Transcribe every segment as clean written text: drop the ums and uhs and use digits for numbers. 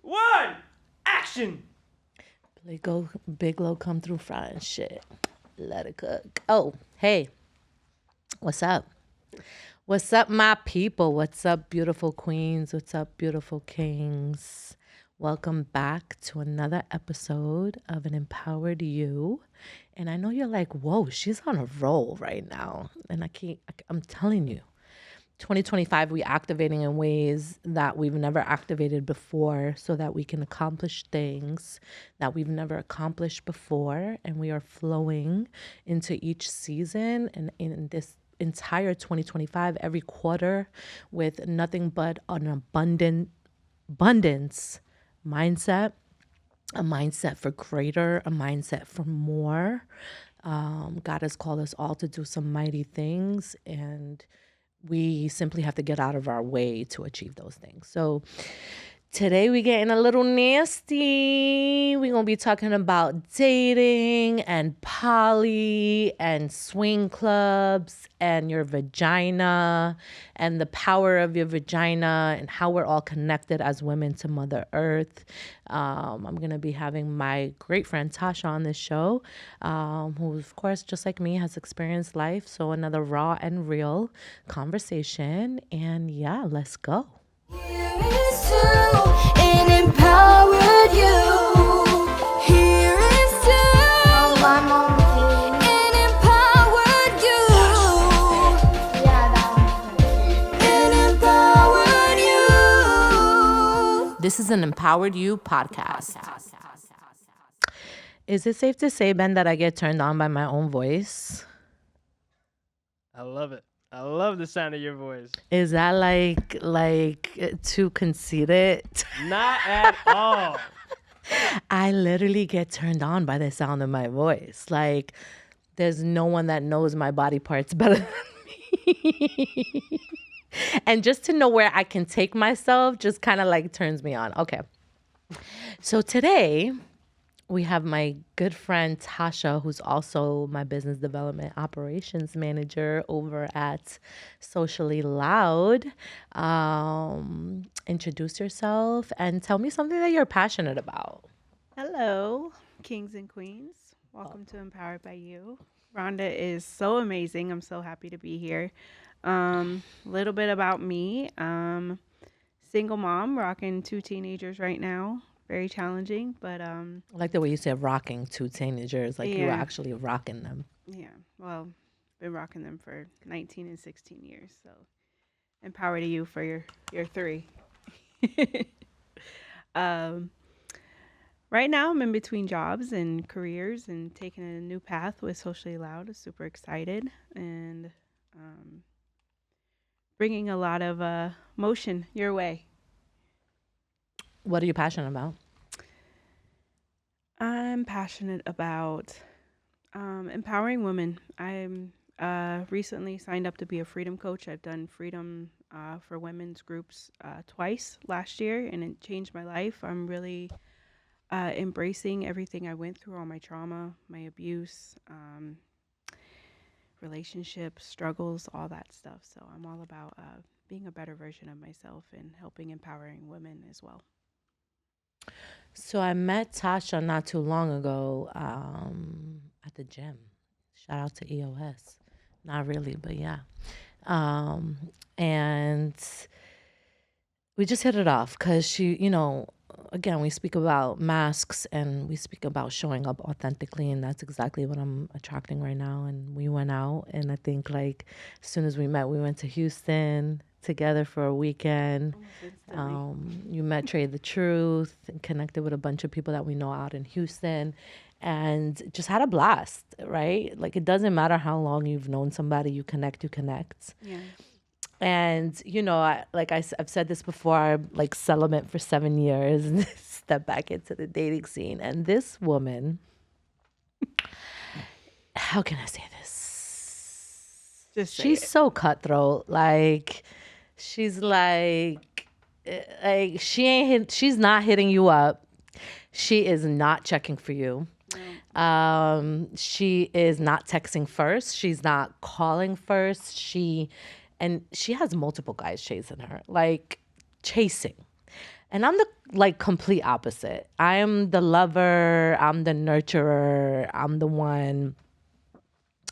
1, action! Big Low come through frying shit. Let it cook. Oh, hey. What's up? What's up, my people? What's up, beautiful queens? What's up, beautiful kings? Welcome back to another episode of An Empowered You. And I know you're like, whoa, she's on a roll right now. And I'm telling you, 2025, we activating in ways that we've never activated before so that we can accomplish things that we've never accomplished before. And we are flowing into each season and in this entire 2025, every quarter with nothing but an abundance mindset, a mindset for greater, a mindset for more. God has called us all to do some mighty things, and we simply have to get out of our way to achieve those things. So today we getting a little nasty. We're going to be talking about dating and poly and swing clubs and your vagina and the power of your vagina and how we're all connected as women to Mother Earth. I'm going to be having my great friend Tasha on this show, who, of course, just like me, has experienced life. So another raw and real conversation. And yeah, let's go. Here is to an empowered you. Here is to an empowered you. An empowered you. This is an Empowered You podcast. Is it safe to say, Ben, that I get turned on by my own voice? I love it. I love the sound of your voice. Is that like too conceited? Not at all. I literally get turned on by the sound of my voice. Like, there's no one that knows my body parts better than me. And just to know where I can take myself just kind of like turns me on. Okay. So today we have my good friend Tasha, who's also my business development operations manager over at Socially Loud. Introduce yourself and tell me something that you're passionate about. Hello, kings and queens. Welcome to Empowered by You. Randa is so amazing. I'm so happy to be here. A little bit about me. Single mom, rocking 2 teenagers right now. Very challenging, but I like the way you said rocking 2 teenagers, like you were Yeah. actually rocking them. yeah, well, been rocking them for 19 and 16 years. So empowered to you for your 3. Right now, I'm in between jobs and careers and taking a new path with Socially Loud. I'm super excited and bringing a lot of motion your way. What are you passionate about? I'm passionate about empowering women. I'm recently signed up to be a freedom coach. I've done freedom for women's groups twice last year, and it changed my life. I'm really embracing everything I went through, all my trauma, my abuse, relationships, struggles, all that stuff. So I'm all about being a better version of myself and helping empowering women as well. So I met Tasha not too long ago at the gym. Shout out to EOS. Not really, but yeah. And we just hit it off because she, again, we speak about masks and we speak about showing up authentically, and that's exactly what I'm attracting right now. And we went out, and I think like as soon as we met, we went to Houston together for a weekend. You met Trey the Truth and connected with a bunch of people that we know out in Houston and just had a blast, right? Like, it doesn't matter how long you've known somebody, you connect. Yeah. And, I've said this before, I'm like celibate for 7 years and step back into the dating scene. And this woman, how can I say this? Just say She's it. so cutthroat. Like, she's she's not hitting you up. She is not checking for you. She is not texting first. She's not calling first. She has multiple guys chasing her, like chasing. And I'm the like complete opposite. I am the lover, I'm the nurturer, I'm the one.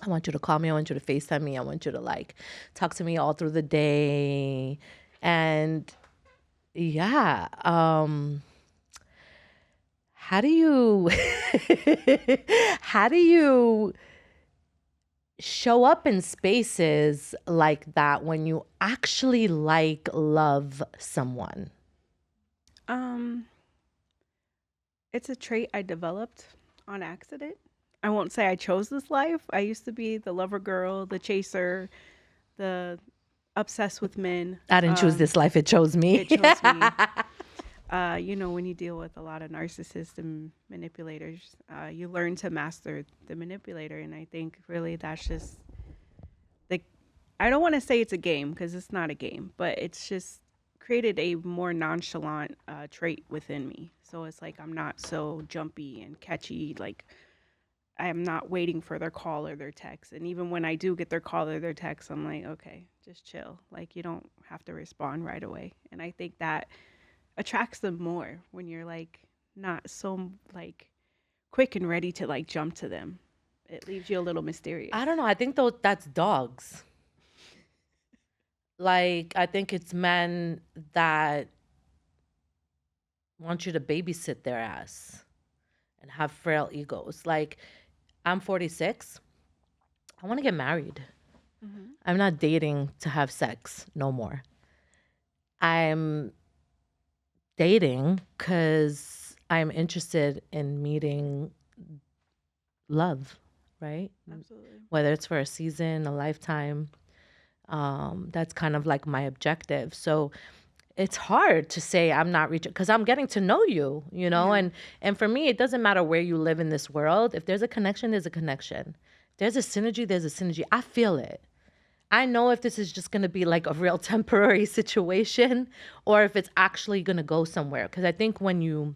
I want you to call me, I want you to FaceTime me, I want you to like talk to me all through the day. And yeah, how do you how do you show up in spaces like that when you actually like love someone? Um, it's a trait I developed on accident. I won't say I chose this life. I used to be the lover girl, the chaser, the obsessed with men. I didn't choose this life, it chose me. It chose me. When you deal with a lot of narcissists and manipulators, you learn to master the manipulator. And I think really that's just like, I don't want to say it's a game because it's not a game, but it's just created a more nonchalant trait within me. So it's like I'm not so jumpy and catchy. Like I am not waiting for their call or their text. And even when I do get their call or their text, I'm like, okay, just chill. Like you don't have to respond right away. And I think that attracts them more when you're like not so like quick and ready to like jump to them. It leaves you a little mysterious. I don't know. I think that's dogs. Like, I think it's men that want you to babysit their ass and have frail egos. Like, I'm 46. I want to get married. I'm not dating to have sex no more. I'm dating because I'm interested in meeting love, right? Absolutely. Whether it's for a season, a lifetime. That's kind of like my objective. So it's hard to say I'm not reaching because I'm getting to know you, and for me, it doesn't matter where you live in this world. If there's a connection, there's a connection. There's a synergy, there's a synergy. I feel it. I know if this is just going to be like a real temporary situation or if it's actually going to go somewhere. Because I think when you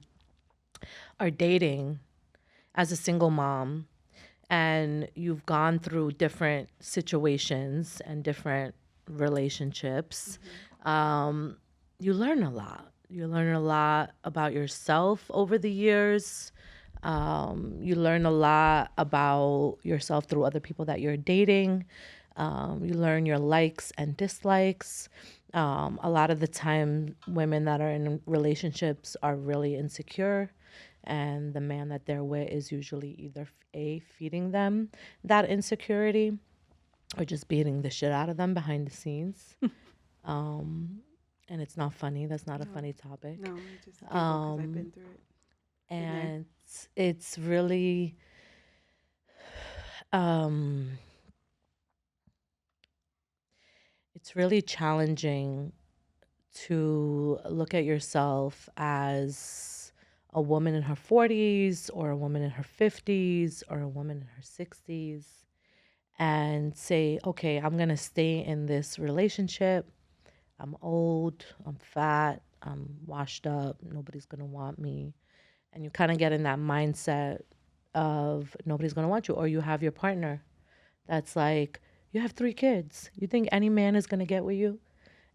are dating as a single mom and you've gone through different situations and different relationships, you learn a lot. You learn a lot about yourself over the years. You learn a lot about yourself through other people that you're dating. You learn your likes and dislikes. A lot of the time, women that are in relationships are really insecure, and the man that they're with is usually either feeding them that insecurity or just beating the shit out of them behind the scenes. And it's not funny. That's not a funny topic. No, I just because I've been through it. And it's really it's really challenging to look at yourself as a woman in her 40s or a woman in her 50s or a woman in her 60s and say, okay, I'm going to stay in this relationship. I'm old, I'm fat, I'm washed up, nobody's going to want me. And you kind of get in that mindset of nobody's going to want you. Or you have your partner that's like, you have 3 kids. You think any man is going to get with you?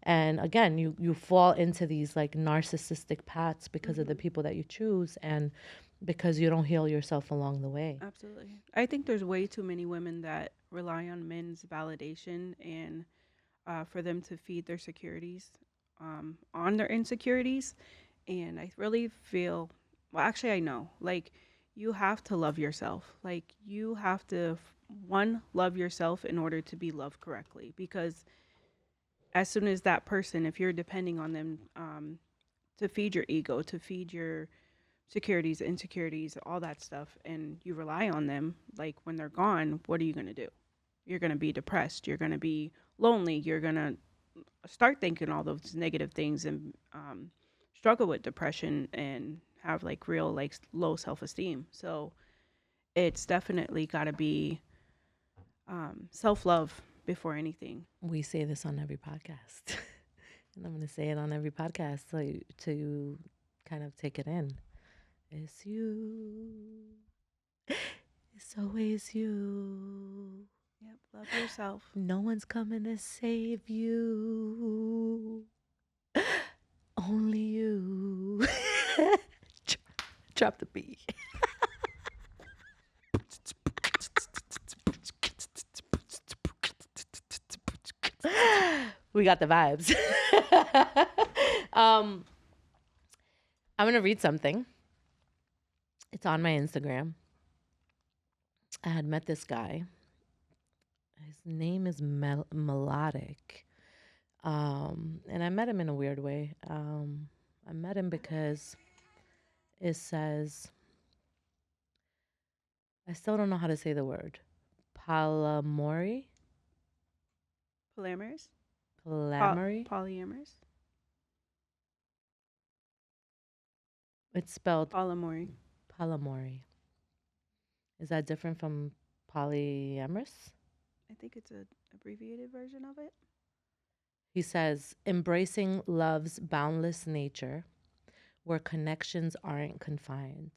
And again, you fall into these like narcissistic paths because of the people that you choose and because you don't heal yourself along the way. Absolutely. I think there's way too many women that rely on men's validation and for them to feed their securities on their insecurities. And I really feel, well, actually, I know, like, you have to love yourself. Like, you have to, one, love yourself in order to be loved correctly. Because as soon as that person, if you're depending on them to feed your ego, to feed your securities, insecurities, all that stuff, and you rely on them, like when they're gone, what are you going to do? You're going to be depressed. You're going to be lonely. You're going to start thinking all those negative things and struggle with depression and have like real like low self-esteem. So it's definitely got to be self-love before anything. We say this on every podcast. And I'm going to say it on every podcast to kind of take it in. It's you. It's always you. Yep, love yourself. No one's coming to save you. Oh only you. Drop the beat. We got the vibes. I'm going to read something. It's on my Instagram. I had met this guy. His name is Melodic. And I met him in a weird way. I met him because it says, I still don't know how to say the word. Polyamorous? Polyamorous? Polyamorous? Polyamorous? It's spelled Polyamory. polyamory. Is that different from polyamorous? I think it's an abbreviated version of it. He says, embracing love's boundless nature where connections aren't confined.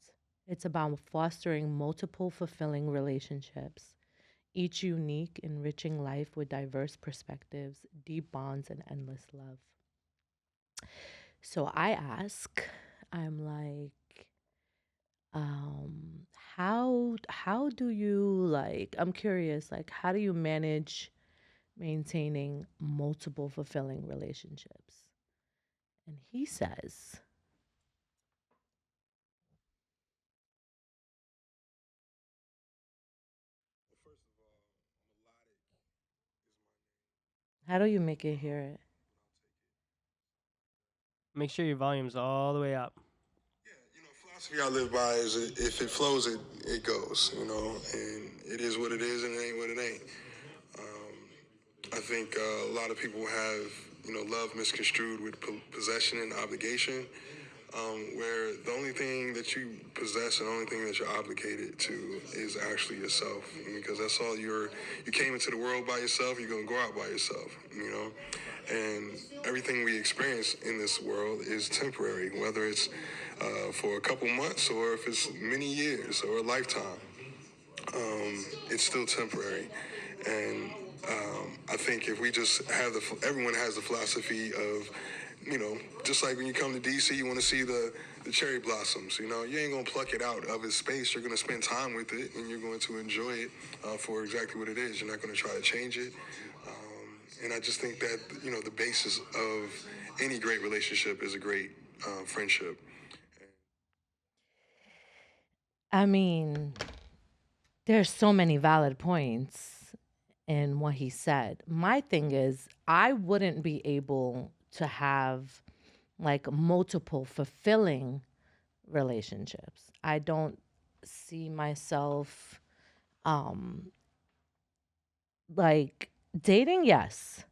It's about fostering multiple fulfilling relationships, each unique, enriching life with diverse perspectives, deep bonds, and endless love. So I ask, I'm like, how do you like, I'm curious, like, how do you manage maintaining multiple fulfilling relationships? And he says, how do you make it hear it? Make sure your volume's all the way up. Philosophy I live by is if it flows, it goes, and it is what it is and it ain't what it ain't. I think a lot of people have, love misconstrued with possession and obligation, where the only thing that you possess and the only thing that you're obligated to is actually yourself, because that's all you came into the world by yourself, you're going to go out by yourself, and everything we experience in this world is temporary, whether it's for a couple months or if it's many years or a lifetime. It's still temporary. And I think if we just have everyone has the philosophy of, just like when you come to DC, you want to see the cherry blossoms, you ain't going to pluck it out of its space. You're going to spend time with it and you're going to enjoy it for exactly what it is. You're not going to try to change it. And I just think that, the basis of any great relationship is a great friendship. I mean, there's so many valid points in what he said. My thing is, I wouldn't be able to have like multiple fulfilling relationships. I don't see myself like dating, yes.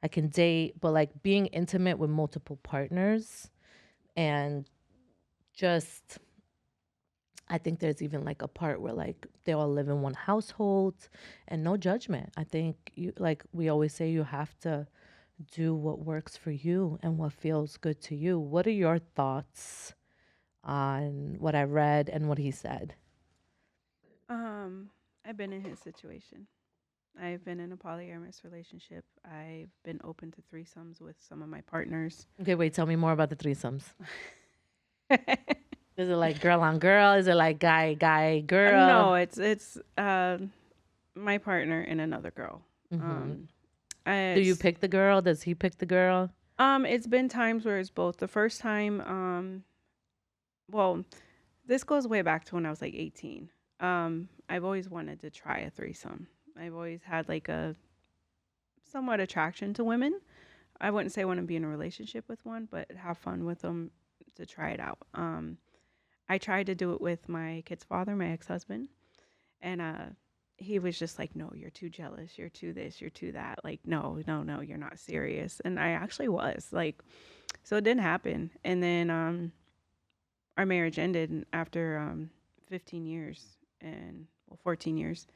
I can date, but like being intimate with multiple partners and just I think there's even like a part where like they all live in one household and no judgment. I think you like we always say you have to do what works for you and what feels good to you. What are your thoughts on what I read and what he said? I've been in his situation. I've been in a polyamorous relationship. I've been open to threesomes with some of my partners. Okay, wait, tell me more about the threesomes. Is it like girl on girl? Is it like guy, girl? No, it's my partner and another girl. Do you pick the girl? Does he pick the girl? It's been times where it's both. The first time, well, this goes way back to when I was like 18. I've always wanted to try a threesome. I've always had like a somewhat attraction to women. I wouldn't say I want to be in a relationship with one, but have fun with them to try it out. I tried to do it with my kid's father, my ex-husband, and he was just like, no, you're too jealous. You're too this, you're too that. Like, no, you're not serious. And I actually was like, so it didn't happen. And then our marriage ended after 15 years and 14 years.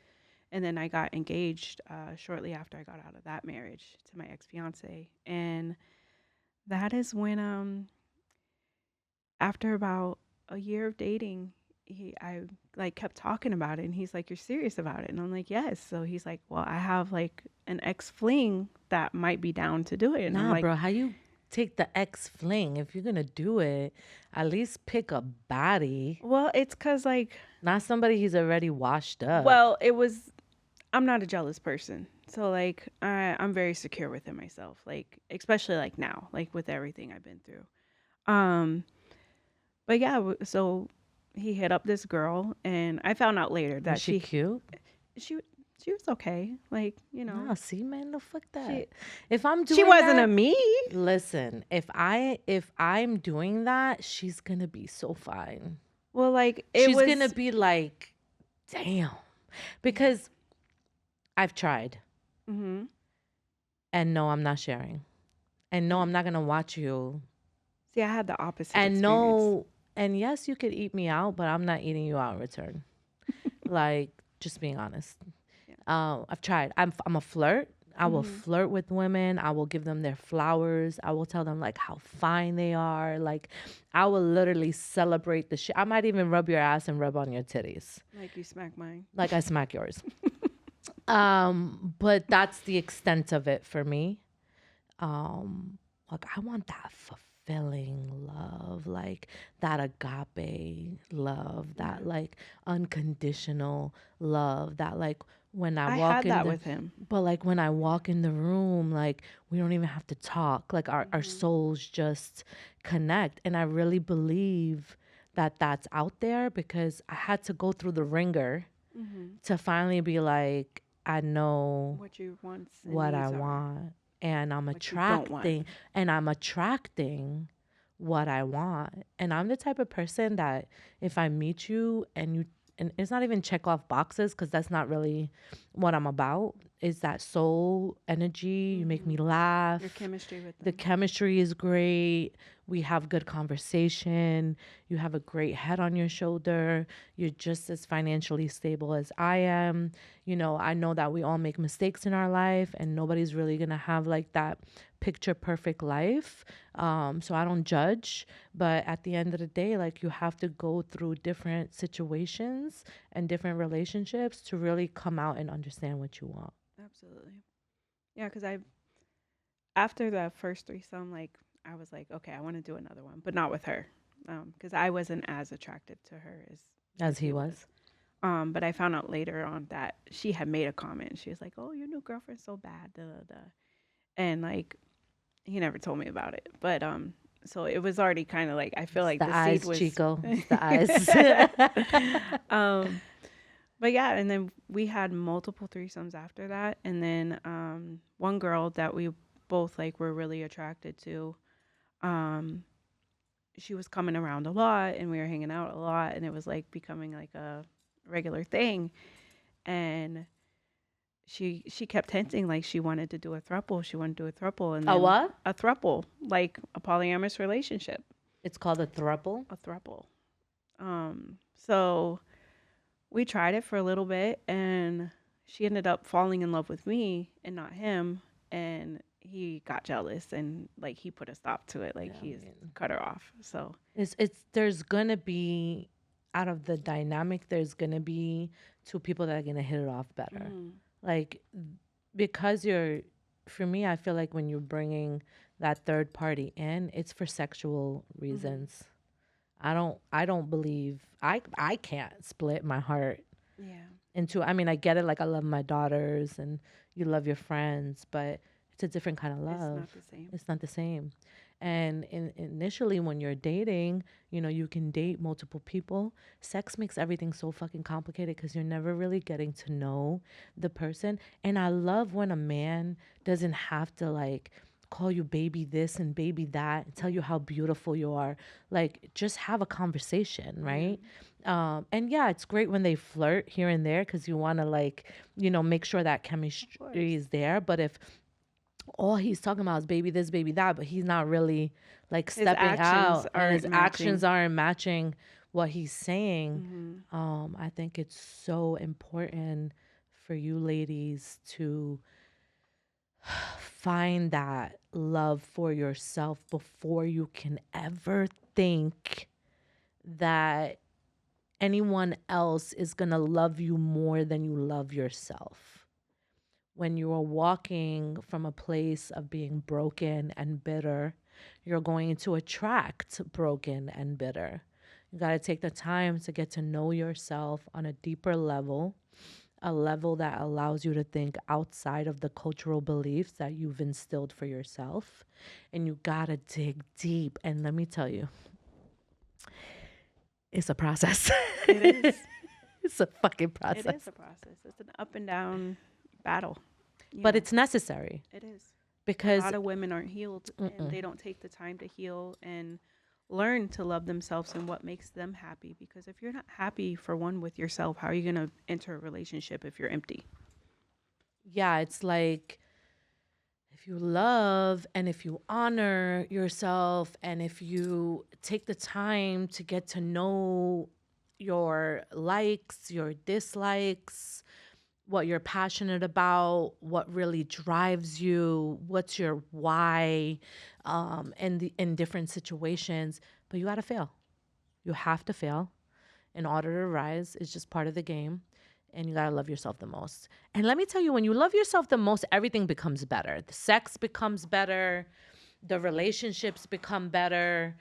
And then I got engaged shortly after I got out of that marriage to my ex-fiance. And that is when, after about a year of dating, I like kept talking about it, and he's like, "You're serious about it?" And I'm like, "Yes." So he's like, "Well, I have like an ex fling that might be down to do it." And I'm Nah, like, bro, how you take the ex fling. If you're gonna do it, at least pick a baddie, Well, it's because like, not somebody he's already washed up. well, it was. I'm not a jealous person, so like I'm very secure within myself. Like especially like now, like with everything I've been through. Um, but yeah, so he hit up this girl, and I found out later Was that she cute? she she was okay. Like Nah, see, man, no, fuck that. she If I'm doing she wasn't that, a me. listen, if I'm doing that, she's gonna be so fine. Well, like it She's was. gonna be like, damn, because I've tried, Mm-hmm. and no, I'm not sharing, and no, I'm not gonna watch you, See, I had the opposite. and experience. no, and yes, you could eat me out, but I'm not eating you out in return. Like, just being honest. I've tried. I'm a flirt. I will flirt with women. I will give them their flowers. I will tell them like how fine they are. Like, I will literally celebrate the shit. I might even rub your ass and rub on your titties, Like you smack mine. like I smack yours. But that's the extent of it for me. Like I want that fulfilling love, like that agape love, that like unconditional love, that like when I I walk had in that the, with him. but like when I walk in the room, like we don't even have to talk, like our souls just connect. And I really believe that that's out there because I had to go through the ringer to finally be like, I know What you want. And what I needs are. want, and I'm What you don't want. attracting what I want. And I'm the type of person that if I meet you and it's not even check off boxes because that's not really what I'm about. Is that soul energy? You make me laugh. Your chemistry with The them. chemistry is great. We have good conversation. You have a great head on your shoulder. You're just as financially stable as I am. You know, I know that we all make mistakes in our life and nobody's really going to have like that picture perfect life. So I don't judge. But at the end of the day, like you have to go through different situations and different relationships to really come out and understand what you want. Absolutely. Yeah, because after the first threesome, like I was like, okay, I want to do another one, but not with her, because I wasn't as attracted to her As he was. But I found out later on that she had made a comment. She was like, "Oh, your new girlfriend's so bad," da, da, da. And like he never told me about it, but so it was already kind of like I feel like The eyes, seed was Chico. It's the eyes. But yeah, and then we had multiple threesomes after that, and then one girl that we both like were really attracted to, she was coming around a lot, and we were hanging out a lot, and it was like becoming like a regular thing, and she kept hinting like she wanted to do a throuple, and A then what? a throuple, like a polyamorous relationship, It's called a throuple. a throuple. So we tried it for a little bit and she ended up falling in love with me and not him, and he got jealous and like he put a stop to it, like he's cut her off. So It's there's gonna be out of the dynamic, there's gonna be two people that are gonna hit it off better. Like because for me, I feel like when you're bringing that third party in, it's for sexual reasons. I don't believe I can't split my heart yeah, into, I mean, I get it, like I love my daughters and you love your friends, but it's a different kind of love. it's not the same. It's not the same. And initially when you're dating, you know, you can date multiple people. Sex makes everything so fucking complicated because you're never really getting to know the person. And I love when a man doesn't have to like call you baby this and baby that and tell you how beautiful you are. Like just have a conversation, right? And yeah, it's great when they flirt here and there because you want to like, you know, make sure that chemistry is there. But if all he's talking about is baby this, baby that, but he's not really like stepping out and his actions aren't matching what he's saying. I think it's so important for you ladies to find that love for yourself before you can ever think that anyone else is going to love you more than you love yourself. When you are walking from a place of being broken and bitter You're going to attract broken and bitter. You got to take the time to get to know yourself on a deeper level, a level that allows you to think outside of the cultural beliefs that you've instilled for yourself. And you got to dig deep. And let me tell you, it's a process. It is. It's a fucking process. It is a process. It's an up and down battle. But it's necessary. It is. Because a lot of women aren't healed and they don't take the time to heal and learn to love themselves and what makes them happy. Because if you're not happy, for one, with yourself, how are you going to enter a relationship if you're empty? yeah, it's like if you love and if you honor yourself and if you take the time to get to know your likes, your dislikes, what you're passionate about, what really drives you, what's your why, in different situations. But you gotta fail. You have to fail in order to rise. It's just part of the game. And you gotta love yourself the most. And let me tell you, when you love yourself the most, everything becomes better. The sex becomes better. The relationships become better.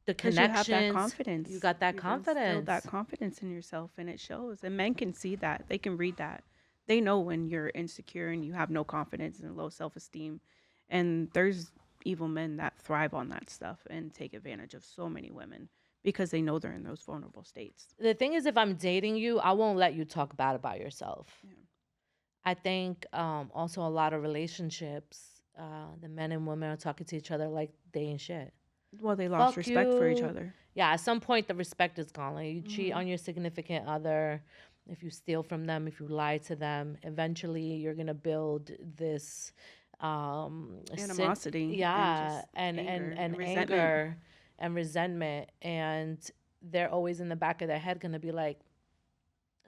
The 'Cause connections. you have that confidence. You got that You've confidence. instilled that confidence in yourself, and it shows. And men can see that. They can read that. They know when you're insecure and you have no confidence and low self-esteem. And there's evil men that thrive on that stuff and take advantage of so many women because they know they're in those vulnerable states. The thing is, if I'm dating you, I won't let you talk bad about yourself. Yeah. I think also a lot of relationships, the men and women are talking to each other like they ain't shit. Well, they lost Fuck respect for each you. other. Yeah, at some point the respect is gone. Like you cheat on your significant other, if you steal from them, if you lie to them, eventually you're gonna build this Animosity and yeah, just and anger and and resentment. anger and resentment, and they're always in the back of their head gonna be like.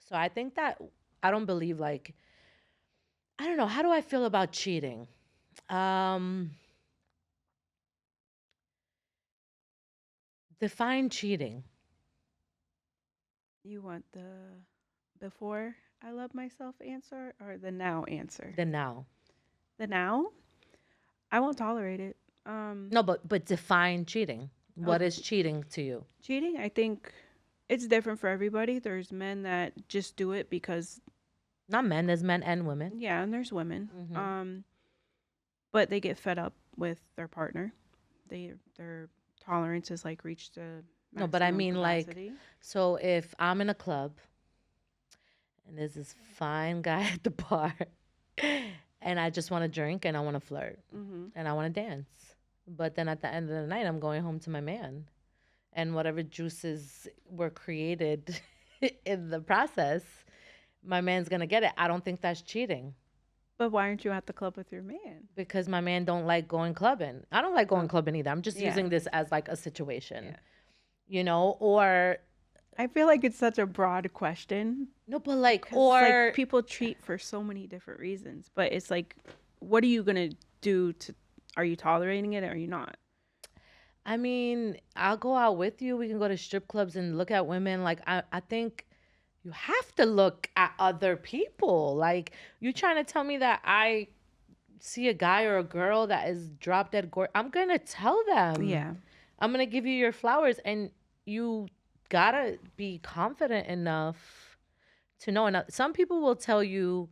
So I think that I don't believe like. I don't know. How do I feel about cheating? Define cheating. You want the before I love myself answer or the now answer? The now. The now? I won't tolerate it. No, but define cheating. What Okay. is cheating to you? Cheating, I think it's different for everybody. There's men that just do it because Not men. There's men and women. yeah, and there's women. Mhm. But they get fed up with their partner. Their tolerance is like reached a No, but I maximum mean like, capacity. so if I'm in a club and there's this fine guy at the bar and I just want to drink and I want to flirt Mhm. and I want to dance. But then at the end of the night, I'm going home to my man. And whatever juices were created in the process, my man's going to get it. I don't think that's cheating But why aren't you at the club with your man? because my man don't like going clubbing. I don't like going clubbing either. I'm just Yeah. using this as like a situation, Yeah. you know, or I feel like it's such a broad question. no, but like, 'Cause, or like, people cheat for so many different reasons. But it's like, what are you gonna do to? Are you tolerating it or are you not? I mean, I'll go out with you. We can go to strip clubs and look at women. Like, I think you have to look at other people. Like, you trying to tell me that I see a guy or a girl that is drop dead gorgeous. I'm going to tell them. Yeah. I'm going to give you your flowers. And you got to be confident enough to know. And some people will tell you,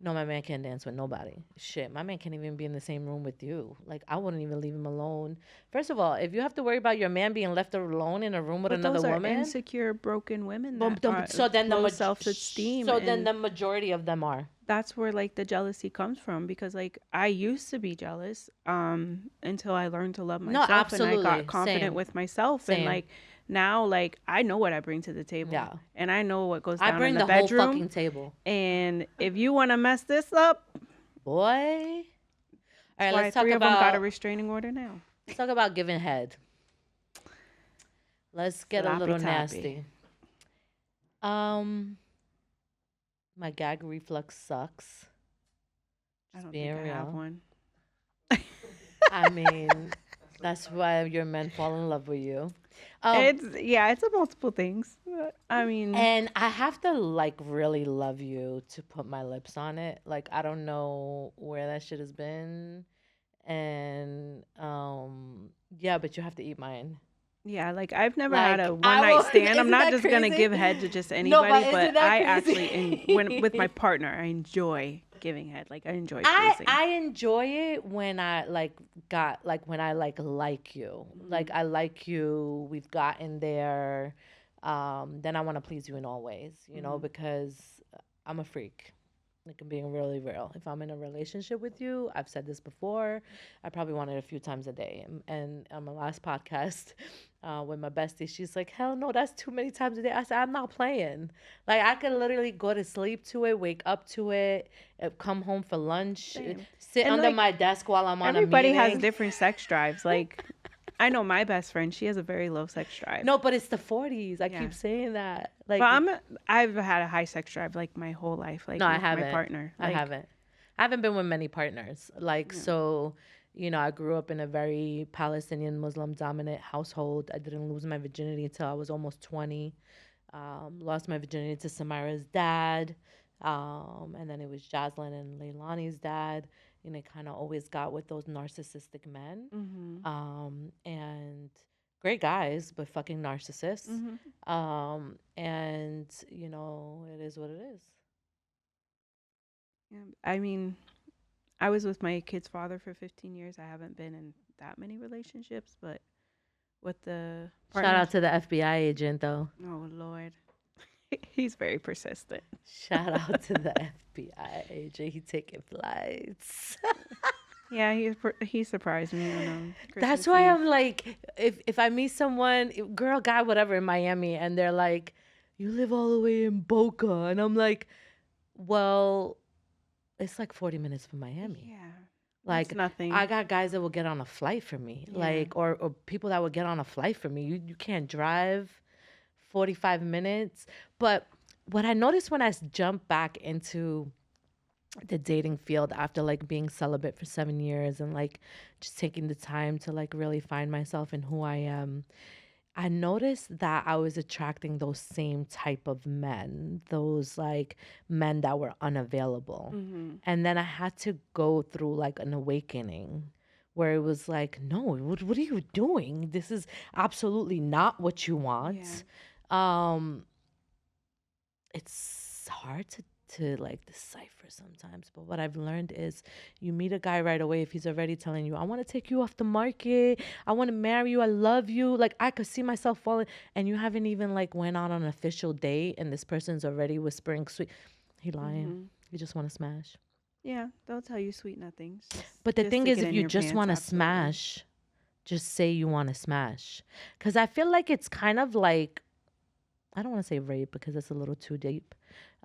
no, my man can't dance with nobody. Shit, my man can't even be in the same room with you. Like, I wouldn't even leave him alone. First of all, if you have to worry about your man being left alone in a room with But another those are woman, insecure, broken women. but That are so then the low self-esteem. so then and the majority of them are. that's where like the jealousy comes from because like I used to be jealous until I learned to love No, myself and I absolutely. got confident Same. with myself Same. and like now like I know what I bring to the table. Yeah. And I know what goes down I bring in the the whole bedroom. fucking table, And if you want to mess this up, boy. All right, that's why let's talk three of them got a about restraining order now. giving head. Let's get a little Sloppy nasty. My gag reflux sucks. I don't being think I have real. one. I mean, that's why your men fall in love with you. It's a multiple things. I mean, And I have to like really love you to put my lips on it. Like I don't know where that shit has been. And yeah, but you have to eat mine. Yeah, like I've never had Like, a I one night won't- stand. I'm isn't not that just gonna crazy? give head to just No, anybody, but but isn't that I crazy? actually when with my partner, I enjoy giving head. Like I enjoy I pleasing. I enjoy it when I when I like you. Like I like you, we've gotten there. Then I want to please you in all ways, because I'm a freak. Like I'm being really real. If I'm in a relationship with you, I've said this before, I probably want it a few times a day. And on my last podcast, with my bestie, she's like, "Hell no, that's too many times a day." I said, "I'm not playing. Like I could literally go to sleep to it, wake up to it, come home for lunch, Same. sit And, under like, my desk while I'm on a Everybody meeting." has different sex drives. Like I know my best friend, she has a very low sex drive. No, but it's the 40s. I Yeah. keep saying that. Like, But I've had a high sex drive like my whole life. Like no, I with haven't. my partner. I Like, haven't. I haven't been with many partners. Like, Yeah. so, I grew up in a very Palestinian Muslim dominant household. I didn't lose my virginity until I was almost 20. Lost my virginity to Samara's dad. And then it was Jaslyn and Leilani's dad. And it kind of always got with those narcissistic men. And great guys, but fucking narcissists. And, it is what it is. yeah. I mean, I was with my kid's father for 15 years. I haven't been in that many relationships, but with the Shout out partners, to the FBI agent, though. oh Lord, he's very persistent. Shout out to the FBI agent. He taking flights. Yeah, he surprised me on That's Christmas why Eve. I'm like, if I meet someone, girl, guy, whatever, in Miami, and they're like, "You live all the way in Boca," and I'm like, "Well, it's like 40 minutes from Miami." Yeah, Like, that's nothing. I got guys that will get on a flight for me, Yeah. like, or people that will get on a flight for me. You can't drive 45 minutes. But what I noticed when I jumped back into the dating field after like being celibate for 7 years and like just taking the time to like really find myself and who I am, I noticed that I was attracting those same type of men, those like men that were unavailable. And then I had to go through like an awakening where it was like, no, what are you doing? This is absolutely not what you want. It's hard to like decipher sometimes, but what I've learned is you meet a guy right away if he's already telling you, "I want to take you off the market, I want to marry you, I love you, like I could see myself falling," and you haven't even like went out on an official date and this person's already whispering sweet, he lying. You just want to smash. Yeah, they'll tell you sweet nothings. But the just thing to is, get if in you your just pants, want to absolutely. smash, just say you want to smash, because I feel like it's kind of like, I don't want to say rape because it's a little too deep.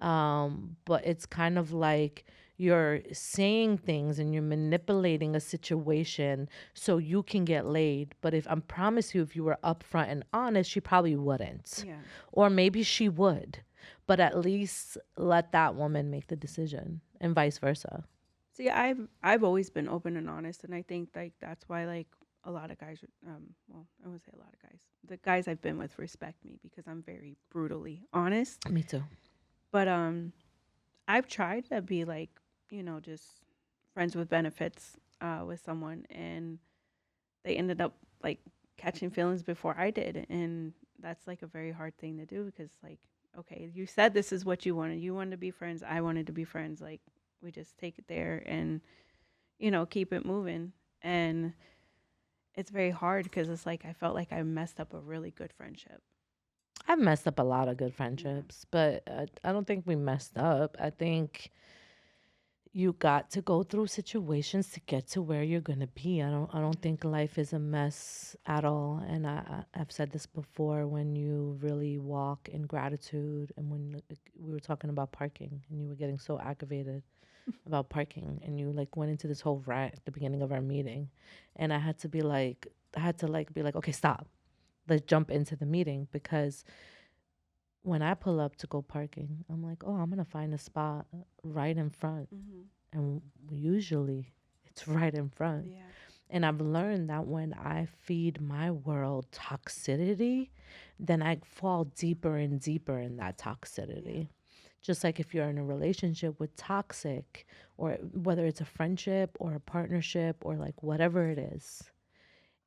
But it's kind of like you're saying things and you're manipulating a situation so you can get laid. But I promise you, if you were upfront and honest, she probably wouldn't. Yeah. Or maybe she would. But at least let that woman make the decision and vice versa. See, I've always been open and honest, and I think like that's why like a lot of guys, well, I won't say a lot of guys. The guys I've been with respect me because I'm very brutally honest. Me too. But I've tried to be like, just friends with benefits with someone, and they ended up like catching feelings before I did, and that's like a very hard thing to do because like, okay, you said this is what you wanted. You wanted to be friends. I wanted to be friends. Like we just take it there and keep it moving. And it's very hard because it's like I felt like I messed up a really good friendship. I've messed up a lot of good friendships, but I don't think we messed up. I think you got to go through situations to get to where you're gonna be. I don't think life is a mess at all. And I've said this before, when you really walk in gratitude, and when we were talking about parking and you were getting so aggravated about parking and you like went into this whole rant at the beginning of our meeting, and I had to be like, okay, stop. Let's jump into the meeting, because when I pull up to go parking, I'm like, oh, I'm gonna find a spot right in front, and usually it's right in front. Yeah. And I've learned that when I feed my world toxicity, then I fall deeper and deeper in that toxicity. Just like if you're in a relationship with toxic, or whether it's a friendship or a partnership or like whatever it is,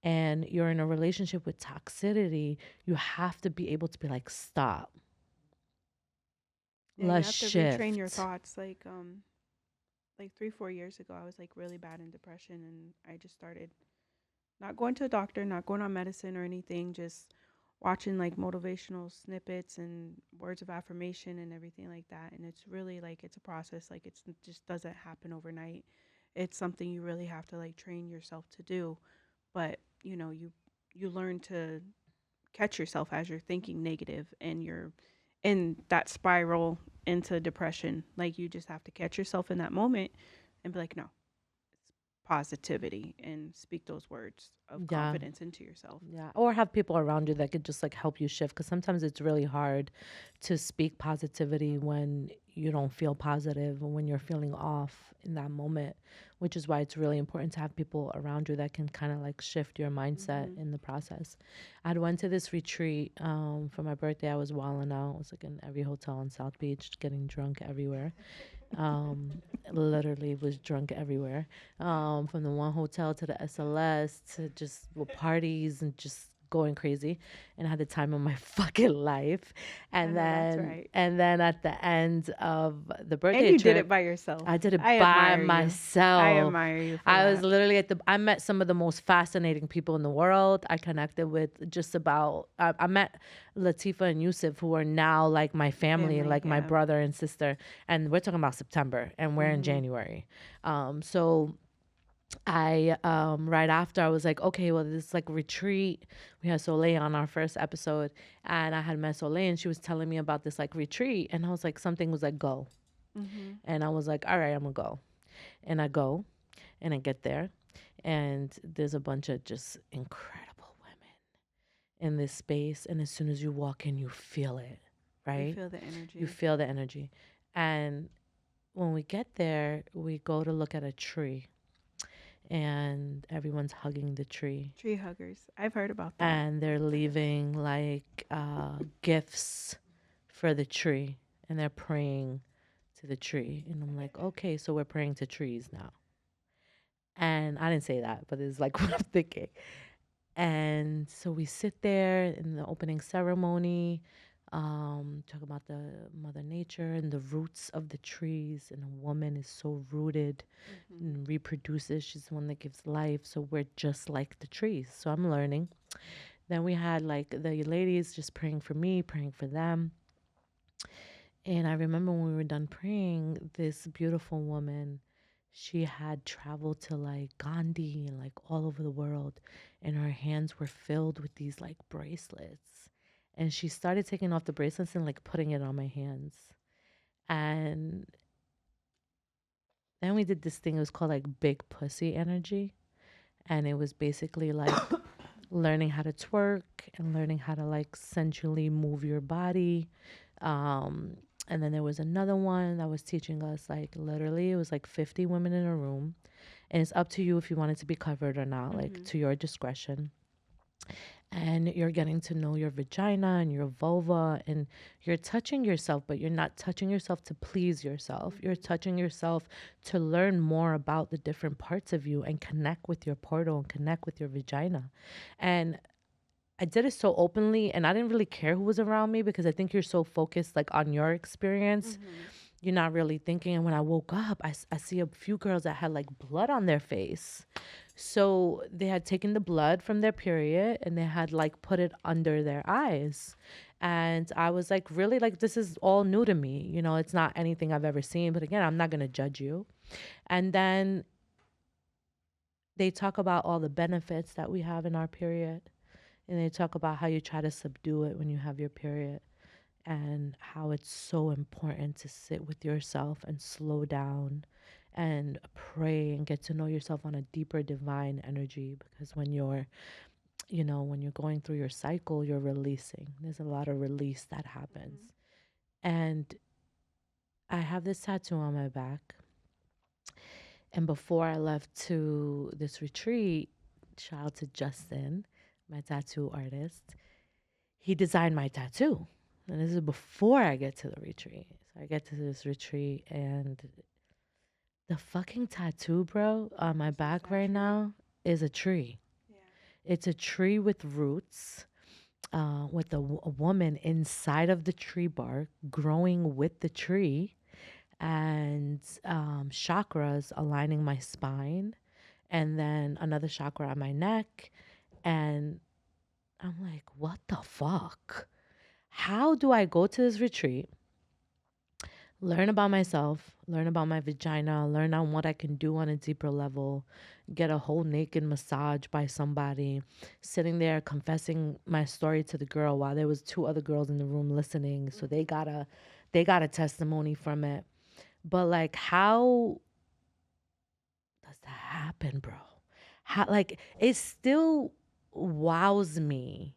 and you're in a relationship with toxicity, you have to be able to be like, stop, Yeah, you let's have to retrain your shift. thoughts. Like 3, 4 years ago, I was like really bad in depression, and I just started not going to a doctor, not going on medicine or anything, just watching like motivational snippets and words of affirmation and everything like that. And it's really like it's a process. Like it just doesn't happen overnight. It's something you really have to like train yourself to do. But you learn to catch yourself as you're thinking negative and you're in that spiral into depression. Like you just have to catch yourself in that moment and be like, no, positivity and speak those words of Yeah. confidence into yourself. Yeah, or have people around you that could just like help you shift, because sometimes it's really hard to speak positivity when you don't feel positive and when you're feeling off in that moment, which is why it's really important to have people around you that can kind of like shift your mindset in the process. I went to this retreat for my birthday. I was wilding out. I was like in every hotel in South Beach, getting drunk everywhere. Um, Literally was drunk everywhere. From the one hotel to the SLS to just parties and just going crazy. And I had the time of my fucking life. And know that's then right. and then at the end of the And birthday you did it trip, by yourself. I did it I by admire you. I myself. admire you for I was that. literally I met some of the most fascinating people in the world. I connected with just about, I met Latifa and Yusuf, who are now like my family, like my Yeah. brother and sister. And we're talking about September and we're in January. So I right after I was like, okay, well, this like retreat. We had Soleil on our first episode, and I had met Soleil, and she was telling me about this like retreat, and I was like, something was like, go, and I was like, all right, I'm gonna go, and I go, and I get there, and there's a bunch of just incredible women in this space, and as soon as you walk in, you feel it, You right? feel the energy. You feel the energy, and when we get there, we go to look at a tree, and everyone's hugging the tree, Tree huggers. I've heard about that. and they're leaving like gifts for the tree, and they're praying to the tree. And I'm like, okay, so we're praying to trees now. And I didn't say that, but it's like what I'm thinking. And so we sit there in the opening ceremony, talk about the Mother Nature and the roots of the trees. And a woman is so rooted and reproduces. She's the one that gives life. So we're just like the trees. So I'm learning. Then we had like the ladies just praying for me, praying for them. And I remember when we were done praying, this beautiful woman, she had traveled to like Gandhi and like all over the world, and her hands were filled with these like bracelets. And she started taking off the bracelets and like putting it on my hands. And then we did this thing, it was called like big pussy energy. And it was basically like learning how to twerk and learning how to like sensually move your body. Um, and then there was another one that was teaching us like literally it was like 50 women in a room, and it's up to you if you want it to be covered or not, like to your discretion. And you're getting to know your vagina and your vulva, and you're touching yourself, but you're not touching yourself to please yourself. You're touching yourself to learn more about the different parts of you and connect with your portal and connect with your vagina. And I did it so openly, and I didn't really care who was around me, because I think you're so focused like on your experience. You're not really thinking. And when I woke up, I see a few girls that had like blood on their face. So they had taken the blood from their period and they had like put it under their eyes. And I was like, really, like, this is all new to me. You know, it's not anything I've ever seen. But again, I'm not going to judge you. And then they talk about all the benefits that we have in our period. And they talk about how you try to subdue it when you have your period, and how it's so important to sit with yourself and slow down and pray and get to know yourself on a deeper divine energy. Because when you're, you know, when you're going through your cycle, you're releasing. There's a lot of release that happens. And I have this tattoo on my back. And before I left to this retreat, shout out to Justin, my tattoo artist, he designed my tattoo. And this is before I get to the retreat. So I get to this retreat and the fucking tattoo, bro, on my back right now is a tree. It's a tree with roots, with a woman inside of the tree bark growing with the tree, and chakras aligning my spine, and then another chakra on my neck. And I'm like, what the fuck? How do I go to this retreat, learn about myself, learn about my vagina, learn on what I can do on a deeper level, get a whole naked massage by somebody, sitting there confessing my story to the girl while there was two other girls in the room listening, so they got a testimony from it. But like, how does that happen, bro? How, like, it still wows me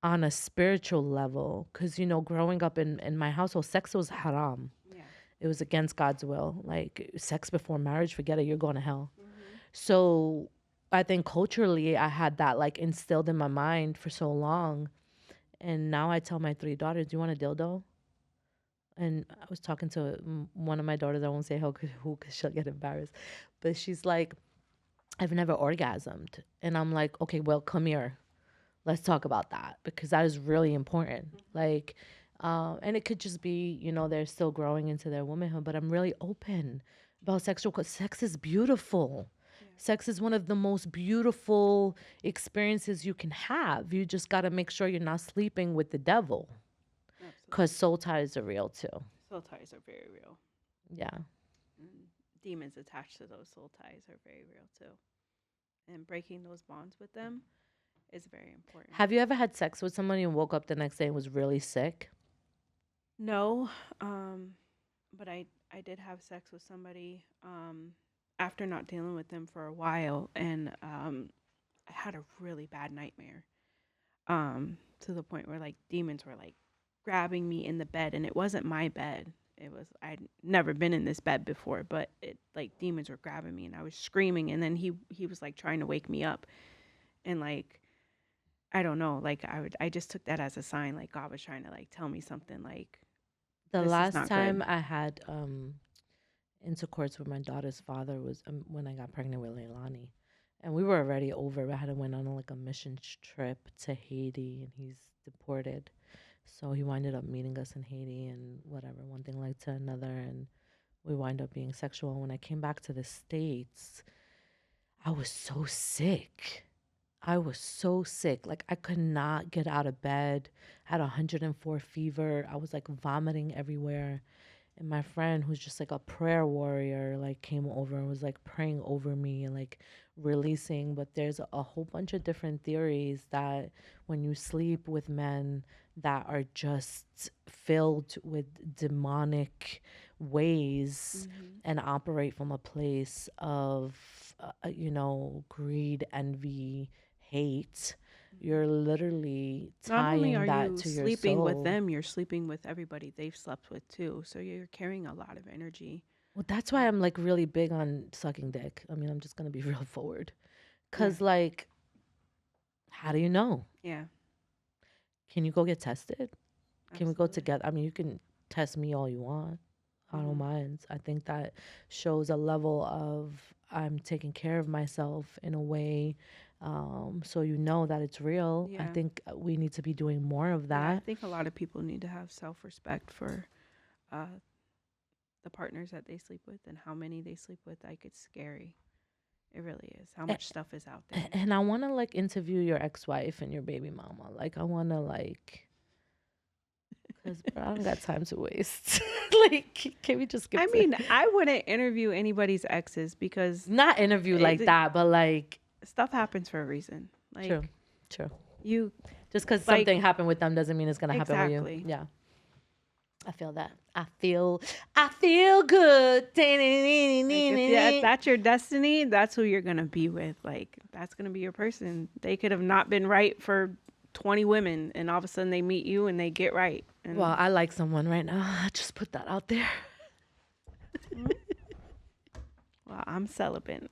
on a spiritual level, because growing up in my household, sex was haram. It was against God's will. Like, sex before marriage, forget it, you're going to hell. So I think culturally I had that like instilled in my mind for so long. And now I tell my 3 daughters, do you want a dildo? And I was talking to one of my daughters, I won't say who, because she'll get embarrassed, but she's like, I've never orgasmed. And I'm like, okay, well, come here, let's talk about that, because that is really important. Like, and it could just be, they're still growing into their womanhood, but I'm really open about sexual, because sex is beautiful. Sex is one of the most beautiful experiences you can have. You just got to make sure you're not sleeping with the devil, because soul ties are real too. Soul ties are very real. Yeah. Demons attached to those soul ties are very real too. And breaking those bonds with them is very important. Have you ever had sex with someone and woke up the next day and was really sick? No, but I did have sex with somebody after not dealing with them for a while, and I had a really bad nightmare to the point where like demons were like grabbing me in the bed, and it wasn't my bed. It was, I'd never been in this bed before, but it like demons were grabbing me and I was screaming, and then he was like trying to wake me up, and like I don't know, like I just took that as a sign, like God was trying to like tell me something, like The this is last not time good. I had intercourse with my daughter's father was when I got pregnant with Leilani, and we were already over. I had went on like a mission trip to Haiti, and he's deported, so he winded up meeting us in Haiti, and whatever, one thing led to another, and we wind up being sexual. When I came back to the States, I was so sick. I was so sick. Like, I could not get out of bed. I had 104 fever. I was like vomiting everywhere. And my friend, who's just like a prayer warrior, like came over and was like praying over me and like releasing. But there's a whole bunch of different theories that when you sleep with men that are just filled with demonic ways and operate from a place of, greed, envy, hate, you're literally Not only tying are that you to your sleeping soul. with them, you're sleeping with everybody they've slept with too. So you're carrying a lot of energy. Well, that's why I'm like really big on sucking dick. I mean, I'm just gonna be real forward, cause like, how do you know? Yeah. Can you go get tested? Can we go Absolutely. together? I mean, you can test me all you want. I don't mind. I think that shows a level of I'm taking care of myself in a way, so you know that it's real. I Yeah. think we need to be doing more of Yeah, I that. think a lot of people need to have self-respect for the partners that they sleep with and how many they sleep with. Like, it's scary. It really is. How much stuff is out there. And I want to like interview your ex-wife and your baby mama. Like, I want to like, because I don't got time to waste. Like, can we just get? I mean, I wouldn't interview anybody's exes because not interview like it- that, but like, stuff happens for a reason. Like true. you Just because like- something happened with them doesn't mean it's gonna happen with Exactly. you. Yeah. I feel that. I feel good. Like, if that's your destiny, that's who you're gonna be with. Like, that's gonna be your person. They could have not been right for 20 women, and all of a sudden they meet you and they get right. And Well, I like someone right now. I just put that out there. well, I'm celibate.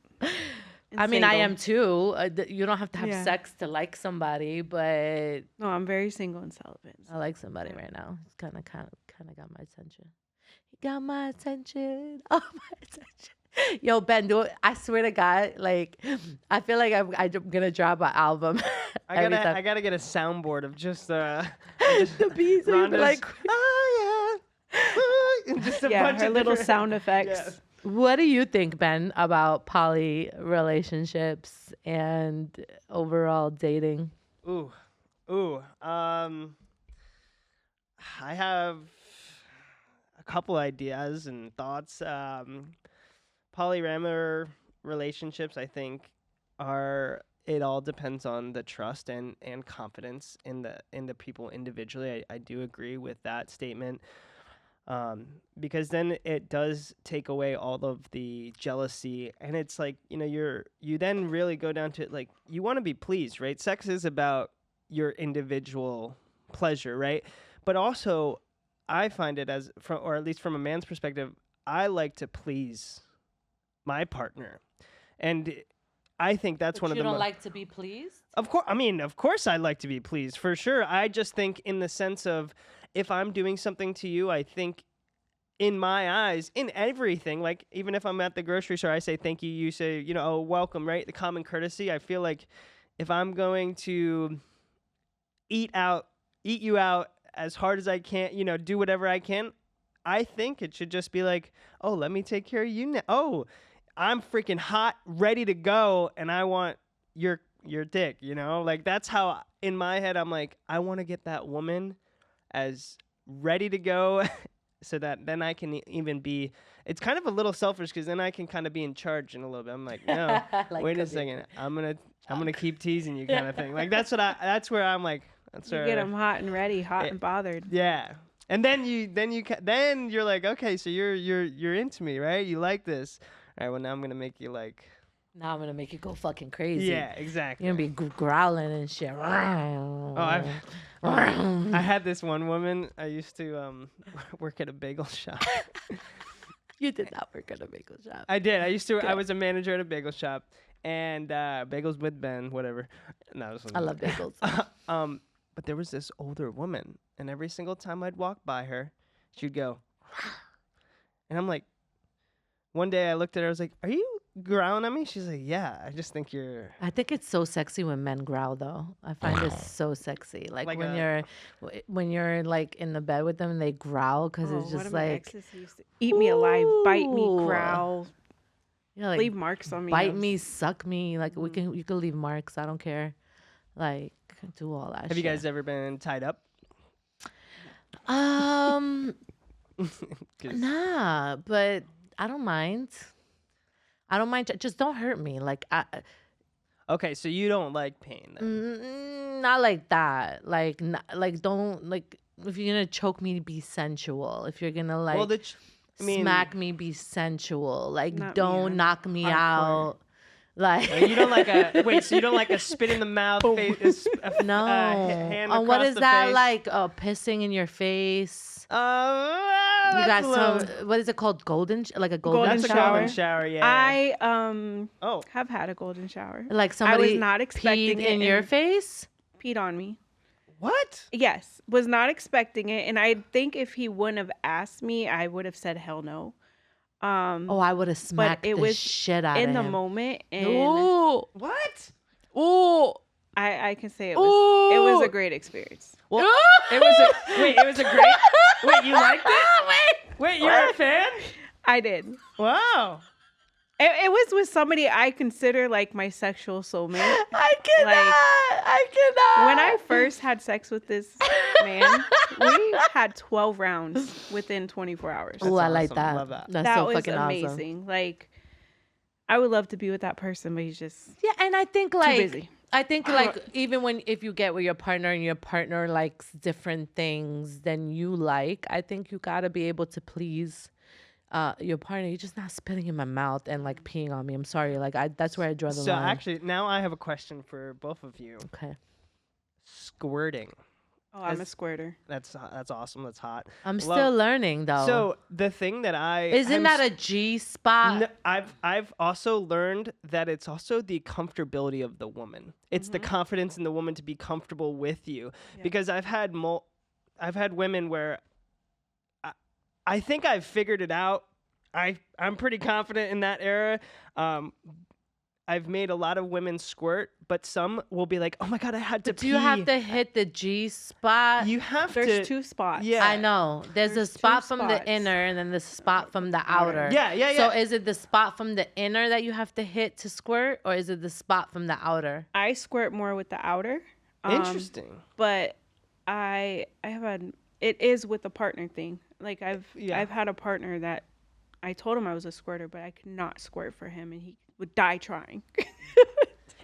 and I mean, I single. am too. You don't have to have Yeah. sex to like somebody, but No, I'm very single and celibate. I like somebody right now. It's kind of got my attention. He got my attention. Oh, my attention. Yo, Ben, I swear to God, like, I feel like I'm gonna drop an album. every time. I gotta get a soundboard of just the bees. So you be Rhonda's, like, oh yeah, and just a Yeah, bunch her of little different- sound effects. Yes. what do you think, Ben, about poly relationships and overall dating? Ooh, ooh. I have a couple ideas and thoughts. Polyamorous relationships, I think, are. It all depends on the trust and confidence in the people individually. I do agree with that statement. Because then it does take away all of the jealousy, and it's like, you then really go down to, like, you want to be pleased, right? Sex is about your individual pleasure, right? But also, I find it or at least from a man's perspective, I like to please my partner, and I think that's one of the. You don't like to be pleased? Of course, I like to be pleased, for sure. I just think in the sense of, if I'm doing something to you, I think in my eyes, in everything, like, even if I'm at the grocery store, I say thank you, you say, oh, welcome, right? The common courtesy. I feel like if I'm going to eat you out as hard as I can, do whatever I can, I think it should just be like, oh, let me take care of you now. Oh, I'm freaking hot, ready to go, and I want your dick, Like, that's how, in my head, I'm like, I want to get that woman as ready to go so that then I can even be, it's kind of a little selfish, because then I can kind of be in charge in a little bit. I'm like, no, Like, wait a come here. second, I'm gonna keep teasing you, kind of thing. Like, that's where I'm like, that's You where get them hot and ready, hot Yeah. and bothered. yeah. And then you're like, okay, so you're into me, right? You like this. All right, well, now I'm gonna make you like. Now I'm gonna make you go fucking crazy. Yeah, exactly. You're gonna be growling and shit. Oh, I had this one woman. I used to work at a bagel shop. You did not work at a bagel shop. I did. I used to. Yeah. I was a manager at a bagel shop, and bagels with Ben, whatever. No, this I wasn't love it. bagels. But there was this older woman, and every single time I'd walk by her, she'd go, and I'm like, one day I looked at her, I was like, "Are you growling at me?" She's like, "Yeah, I just think you're." I think it's so sexy when men growl, though. I find it so sexy. Like Like when you're like in the bed with them and they growl, because it's one just of my like, exes used to eat me alive, bite me, Ooh. growl, like leave marks on me. bite I was- me, suck me. Like you can leave marks. I don't care. Like, do all that. Have you guys ever been tied up? Um, 'Cause- nah, but I don't mind. I don't mind. Just don't hurt me. Like Okay, so you don't like pain then. not like that. Like, don't like. If you're gonna choke me, be sensual. If you're gonna like Well, smack me, be sensual. Like, Not me, don't I'm knock me hardcore. out. Like, you don't like so you don't like a spit in the mouth, no. hand And what across is the that face? like? Pissing in your face. You got that's a little- some. What is it called? Like a Golden That's a shower. golden shower, yeah. I Oh, have had a golden shower. Like somebody not expecting peed it in your and- face. Peed on me. what? Yes, was not expecting it, and I think if he wouldn't have asked me, I would have said hell no. Oh, I would have smacked it the was shit out in of the him. moment, and Ooh, What? ooh. I can say it was Ooh. a great experience. Well, it was a great. Wait, you liked it? Wait, you're a fan? I did. Wow. It was with somebody I consider like my sexual soulmate. I cannot. When I first had sex with this man, we had 12 rounds within 24 hours. Ooh, I like awesome. that. Love that. That's That so was fucking amazing. awesome. Like, I would love to be with that person, but he's just Yeah, and I think too like busy. I think like even if you get with your partner and your partner likes different things than you like, I think you gotta be able to please your partner. You're just not spitting in my mouth and like peeing on me. I'm sorry. Like that's where I draw the So line. actually, now I have a question for both of you. Okay. Squirting. Oh, I'm a As- squirter. That's awesome. That's hot. I'm Love- still learning though. So the thing that isn't I'm that s- a G spot? I've also learned that it's also the comfortability of the woman. It's the confidence in the woman to be comfortable with you. Yeah. Because I've had women where I think I've figured it out. I'm pretty confident in that era. I've made a lot of women squirt, but some will be like, "Oh my god, I had to Do pee." you have to hit the G spot? You have There's to. 2 spots. Yeah. I know. There's a There's two spot from the spots. inner and then the spot from the outer. Yeah, yeah, So yeah. is it the spot from the inner that you have to hit to squirt, or is it the spot from the outer? I squirt more with the outer. Interesting. But I have it is with the partner thing. Like I've had a partner that I told him I was a squirter, but I could not squirt for him, and he would die trying.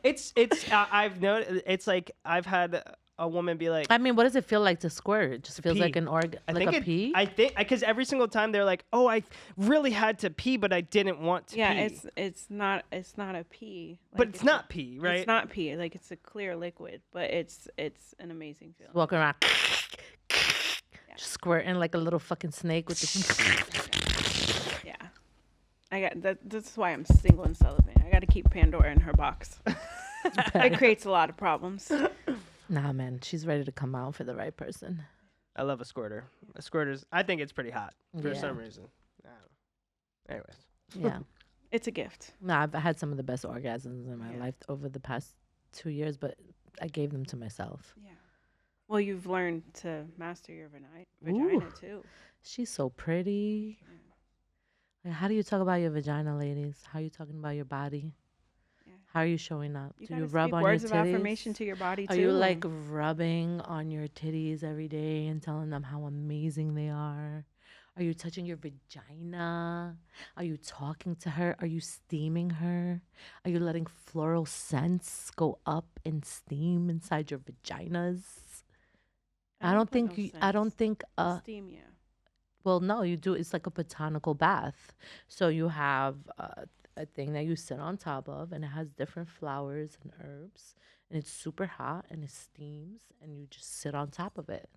It's I've noticed. It's like I've had a woman be like, I mean, what does it feel like to squirt? It just feels pee. like an organ, I like think a pee. I think because every single time they're like, "Oh, I really had to pee, but I didn't want to Yeah, pee." it's not a pee. But Like, it's not pee, right? It's not pee. Like it's a clear liquid, but it's an amazing feeling. Walking around, just squirting like a little fucking snake with the. Yeah, I got that. That's why I'm single and celibate. I got to keep Pandora in her box. It creates a lot of problems. Nah, man, she's ready to come out for the right person. I love a squirter. A squirter's. I think it's pretty hot for Yeah. some reason. I don't know. Anyways, Yeah. It's a gift. No, I've had some of the best orgasms in my Yeah. life over the past 2 years, but I gave them to myself. Yeah. Well, you've learned to master your vagina Ooh. too. She's so pretty. Like, how do you talk about your vagina, ladies? How are you talking about your body? Yeah. How are you showing up? You Do you gotta rub speak on words your of titties? affirmation to your body Are too. you like rubbing on your titties every day and telling them how amazing they are? Are you touching your vagina? Are you talking to her? Are you steaming her? Are you letting floral scents go up in steam inside your vaginas? I don't put no think scents. Steam, yeah. well, no, you do. It's like a botanical bath. So you have a thing that you sit on top of, and it has different flowers and herbs, and it's super hot, and it steams, and you just sit on top of it.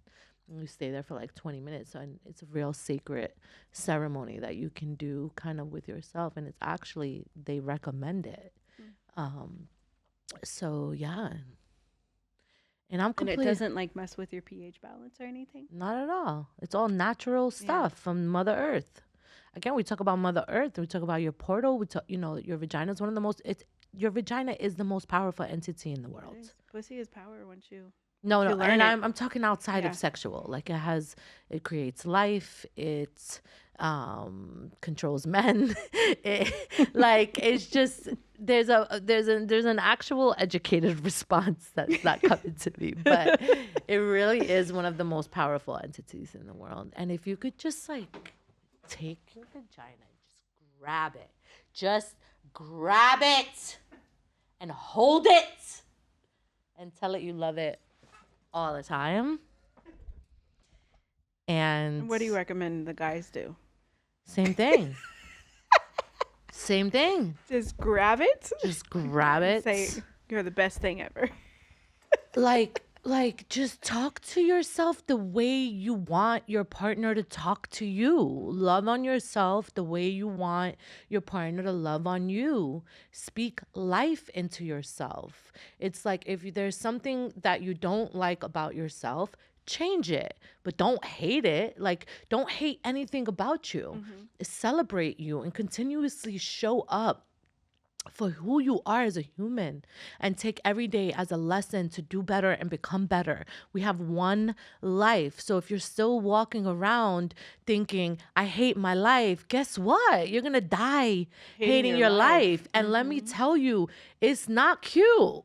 And you stay there for like 20 minutes. And it's a real sacred ceremony that you can do kind of with yourself. And it's actually, they recommend it. So, yeah. And I'm And completely. it doesn't like mess with your pH balance or anything. Not at all. It's all natural stuff from Mother Earth. Again, we talk about Mother Earth. We talk about your portal. We talk, your vagina is one of the most. Your vagina is the most powerful entity in the world. Pussy is power once you. No, you no, learn and it. I'm talking outside Yeah. of sexual. Like it creates life. It controls men. It's just there's an actual educated response that's not coming to me, but it really is one of the most powerful entities in the world. And if you could just like take your vagina, just grab it, and hold it, and tell it you love it all the time. And What do you recommend the guys do? same thing. Same thing. Just grab it. Just grab it. Say you're the best thing ever. like just talk to yourself the way you want your partner to talk to you. Love on yourself the way you want your partner to love on you. Speak life into yourself. It's like if there's something that you don't like about yourself, change it, but don't hate it. Like, don't hate anything about you. Celebrate you and continuously show up for who you are as a human, and take every day as a lesson to do better and become better. We have one life. So if you're still walking around thinking, I hate my life, guess what? You're going to die hating your life. And let me tell you, it's not cute.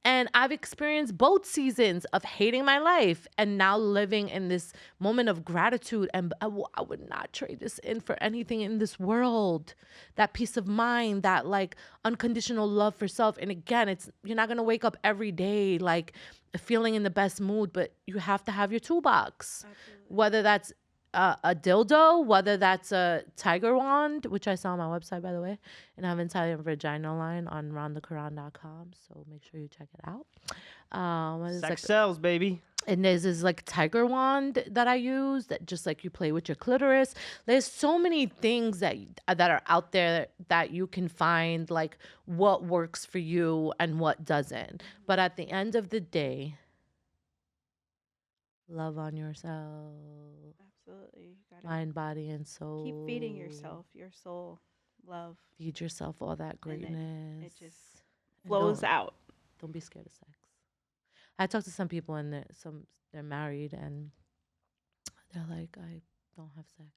And I've experienced both seasons of hating my life and now living in this moment of gratitude. And I would not trade this in for anything in this world. That peace of mind, that like unconditional love for self. And again, you're not going to wake up every day like feeling in the best mood, but you have to have your toolbox. Absolutely. Whether that's a dildo, whether that's a tiger wand, which I sell on my website, by the way, and I have an Italian vagina line on randaquraan.com, so make sure you check it out. It's Sex like, sells, baby. and there's this like tiger wand that I use that just like you play with your clitoris. There's so many things that are out there that you can find like what works for you and what doesn't. But at the end of the day, love on yourself, Absolutely. You gotta mind, body, and soul. keep feeding yourself, your soul, love, Feed yourself all that and then greatness. it just And flows don't- out. Don't be scared of sex. I talked to some people and they're married and they're like, I don't have sex.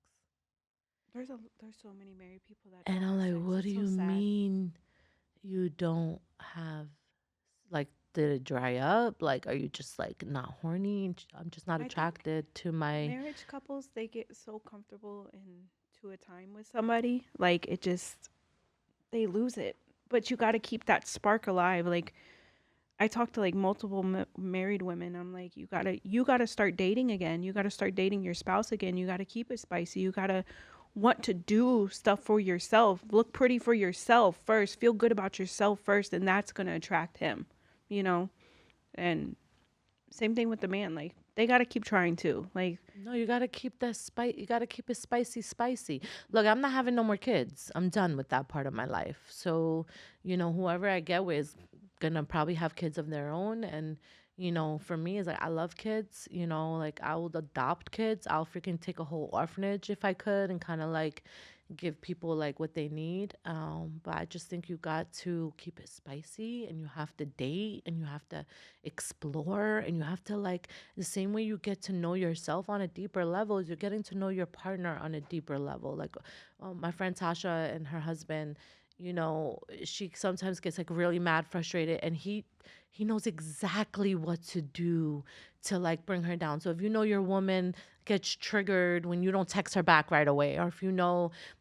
There's so many married people that. And don't I'm have like, sex. what It's do so you sad. mean you don't have, like, did it dry up? Like, are you just like not horny? I'm just not I think attracted to my. Marriage couples, they get so comfortable into a time with somebody, like it just they lose it. But you got to keep that spark alive. Like I talked to like multiple married women. I'm like, you gotta start dating again. You gotta start dating your spouse again. You gotta keep it spicy. You gotta want to do stuff for yourself. Look pretty for yourself first. Feel good about yourself first, and that's gonna attract him. You know, and same thing with the man. Like they gotta keep trying too. Like No, you gotta keep that spice. You gotta keep it spicy, spicy. Look, I'm not having no more kids. I'm done with that part of my life. So, whoever I get with is gonna probably have kids of their own. And, for me, it's like I love kids. Like I would adopt kids. I'll freaking take a whole orphanage if I could, and kind of like give people like what they need. But I just think you got to keep it spicy, and you have to date, and you have to explore, and you have to like the same way you get to know yourself on a deeper level, you're getting to know your partner on a deeper level. Like my friend Tasha and her husband, she sometimes gets like really mad, frustrated, and he knows exactly what to do to like bring her down. So if your woman gets triggered when you don't text her back right away, or if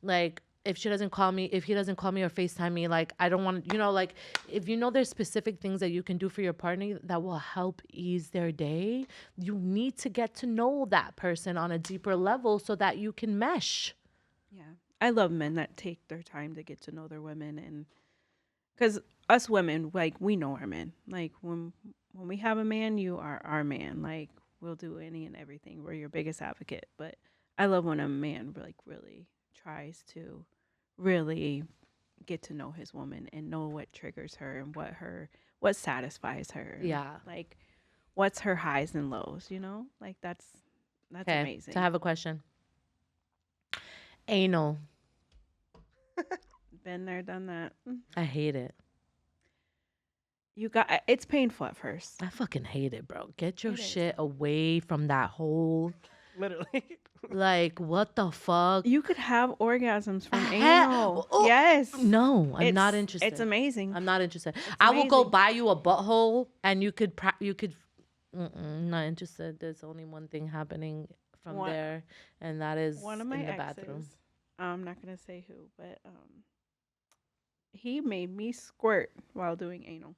like if he doesn't call me or FaceTime me, like I don't want, like if there's specific things that you can do for your partner that will help ease their day, you need to get to know that person on a deeper level so that you can mesh. yeah, I love men that take their time to get to know their women, and because us women, like we know our men. Like when we have a man, you are our man. Like we'll do any and everything. We're your biggest advocate. But I love when a man like really tries to really get to know his woman and know what triggers her and what satisfies her. and, Yeah. like what's her highs and lows. Like that's Okay, amazing. so I have a question. Anal. Been there, done that. I hate it. It's painful at first. I fucking hate it, bro. Get your It is. shit away from that hole. Literally. Like, what the fuck? You could have orgasms from He- anal. oh, Yes. No, I'm not It's- interested. It's amazing. I'm not interested. I will go amazing. buy you a butthole, and you could. I'm not interested. There's only one thing happening from One- there, and that is One of my in the exes, bathroom. I'm not gonna say who, but he made me squirt while doing anal.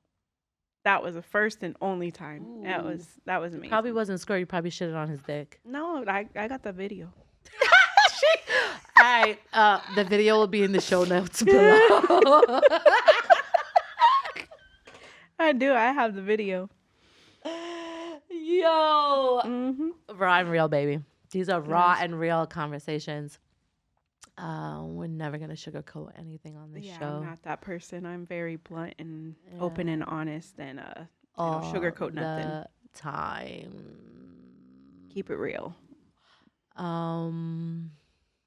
That was the first and only time. That Ooh. was amazing. Probably wasn't squirt. You probably shit it on his dick. No, I got the video. All right. The video will be in the show notes below. I do. I have the video. Yo. Mm-hmm. Raw and real, baby. These are raw and real conversations. We're never gonna sugarcoat anything on this Yeah, show. I'm not that person. I'm very blunt and open and honest, and I don't All sugarcoat nothing. the time. Keep it real.